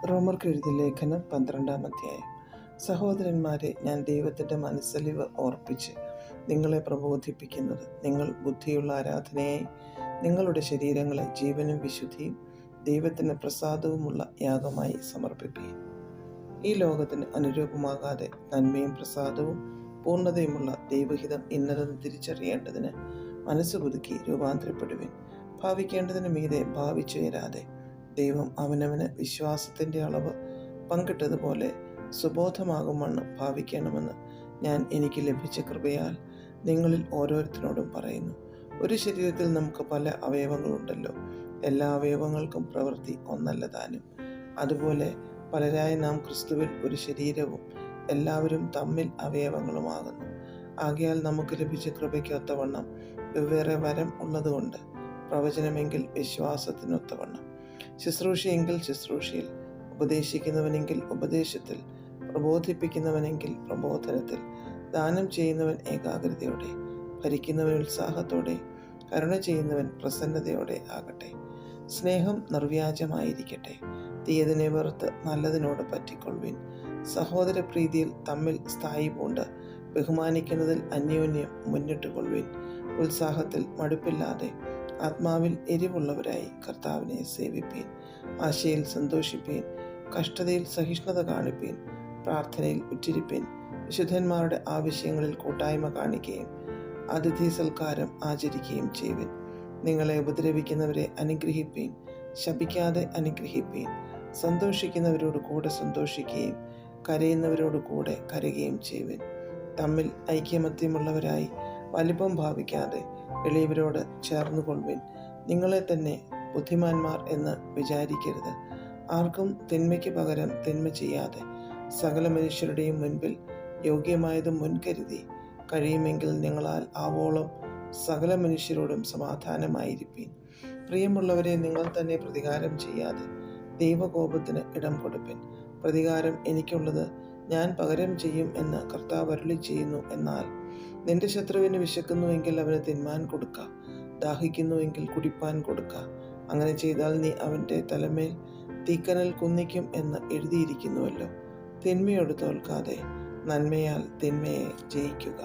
റോമർക്ക് എഴുതിയ ലേഖനം 12-ാം അധ്യായം. സഹോദരന്മാരെ, ഞാൻ ദൈവത്തിൻ്റെ മനസ്സലിവ് ഓർപ്പിച്ച് നിങ്ങളെ പ്രബോധിപ്പിക്കുന്നത്, നിങ്ങൾ ബുദ്ധിയുള്ള ആരാധനയായി നിങ്ങളുടെ ശരീരങ്ങളെ ജീവനും വിശുദ്ധിയും ദൈവത്തിന് പ്രസാദവുമുള്ള യാഗമായി സമർപ്പിക്കുകയും ഈ ലോകത്തിന് അനുരൂപമാകാതെ നന്മയും പ്രസാദവും പൂർണ്ണതയുമുള്ള ദൈവഹിതം ഇന്നതെന്ന് തിരിച്ചറിയേണ്ടതിന് മനസ്സ് പുതുക്കി രൂപാന്തരപ്പെടുവിൻ. ഭാവിക്കേണ്ടതിന് മീതെ ഭാവിച്ചുയരാതെ ദൈവം അവനവന് വിശ്വാസത്തിൻ്റെ അളവ് പങ്കിട്ടതുപോലെ സുബോധമാകും വണ്ണം ഭാവിക്കണമെന്ന് ഞാൻ എനിക്ക് ലഭിച്ച കൃപയാൽ നിങ്ങളിൽ ഓരോരുത്തരോടും പറയുന്നു. ഒരു ശരീരത്തിൽ നമുക്ക് പല അവയവങ്ങളുണ്ടല്ലോ, എല്ലാ അവയവങ്ങൾക്കും പ്രവൃത്തി ഒന്നല്ല താനും. അതുപോലെ പലരായ നാം ക്രിസ്തുവിൽ ഒരു ശരീരവും എല്ലാവരും തമ്മിൽ അവയവങ്ങളുമാകുന്നു. ആകയാൽ നമുക്ക് ലഭിച്ച കൃപയ്ക്ക് ഒത്തവണ്ണം വെവ്വേറെ വരം ഉള്ളതുകൊണ്ട്, പ്രവചനമെങ്കിൽ വിശ്വാസത്തിനൊത്തവണ്ണം, ശുശ്രൂഷയെങ്കിൽ ശുശ്രൂഷയിൽ, ഉപദേശിക്കുന്നവനെങ്കിൽ ഉപദേശത്തിൽ, പ്രബോധിപ്പിക്കുന്നവനെങ്കിൽ പ്രബോധനത്തിൽ, ദാനം ചെയ്യുന്നവൻ ഏകാഗ്രതയോടെ, ഭരിക്കുന്നവൻ ഉത്സാഹത്തോടെ, കരുണ ചെയ്യുന്നവൻ പ്രസന്നതയോടെ ആകട്ടെ. സ്നേഹം നിർവ്യാജമായിരിക്കട്ടെ. തീയതിനെ വെറുത്ത് നല്ലതിനോട് പറ്റിക്കൊള്ളുവിൻ. സഹോദര പ്രീതിയിൽ തമ്മിൽ സ്ഥായി പൂണ്ട് ബഹുമാനിക്കുന്നതിൽ അന്യോന്യം മുന്നിട്ട് കൊള്ളുവിൻ. ഉത്സാഹത്തിൽ മടുപ്പില്ലാതെ ആത്മാവിൽ എരിവുള്ളവരായി കർത്താവിനെ സേവിപ്പീൻ. ആശയിൽ സന്തോഷിപ്പീൻ, കഷ്ടതയിൽ സഹിഷ്ണുത കാണിപ്പീൻ, പ്രാർത്ഥനയിൽ ഉറ്റിരിപ്പീൻ. വിശുദ്ധന്മാരുടെ ആവശ്യങ്ങളിൽ കൂട്ടായ്മ കാണിക്കുകയും അതിഥി സൽക്കാരം ആചരിക്കുകയും ചെയ്യുവിൻ. നിങ്ങളെ ഉപദ്രവിക്കുന്നവരെ അനുഗ്രഹിപ്പീൻ, ശപിക്കാതെ അനുഗ്രഹിപ്പീൻ. സന്തോഷിക്കുന്നവരോട് കൂടെ സന്തോഷിക്കുകയും കരയുന്നവരോട് കൂടെ കരയുകയും ചെയ്യുവിൻ. തമ്മിൽ ഐക്യമത്യമുള്ളവരായി വലിപ്പം ഭാവിക്കാതെ എളിയവരോട് ചേർന്നുകൊള്ളുവിൻ. നിങ്ങളെ തന്നെ ബുദ്ധിമാന്മാർ എന്ന് വിചാരിക്കരുത്. ആർക്കും തിന്മയ്ക്ക് പകരം തിന്മ ചെയ്യാതെ സകല മനുഷ്യരുടെയും മുൻപിൽ യോഗ്യമായത് മുൻകരുതി കഴിയുമെങ്കിൽ നിങ്ങളാൽ ആവോളം സകല മനുഷ്യരോടും സമാധാനമായിരിപ്പീൻ. പ്രിയമുള്ളവരെ, നിങ്ങൾ തന്നെ പ്രതികാരം ചെയ്യാതെ ദൈവകോപത്തിന് ഇടം കൊടുപ്പിൻ. പ്രതികാരം എനിക്കുള്ളത്, ഞാൻ പകരം ചെയ്യും എന്ന് കർത്താവ് അരുളി ചെയ്യുന്നു. എന്നാൽ നിന്റെ ശത്രുവിന് വിശക്കുന്നുവെങ്കിൽ അവന് തിന്മാൻ കൊടുക്ക, ദാഹിക്കുന്നുവെങ്കിൽ കുടിപ്പാൻ കൊടുക്ക. അങ്ങനെ ചെയ്താൽ നീ അവൻ്റെ തലമേൽ തീക്കനൽ കുന്നിക്കും എന്ന് എഴുതിയിരിക്കുന്നുവല്ലോ. തിന്മയോട് തോൽക്കാതെ നന്മയാൽ തിന്മയെ ജയിക്കുക.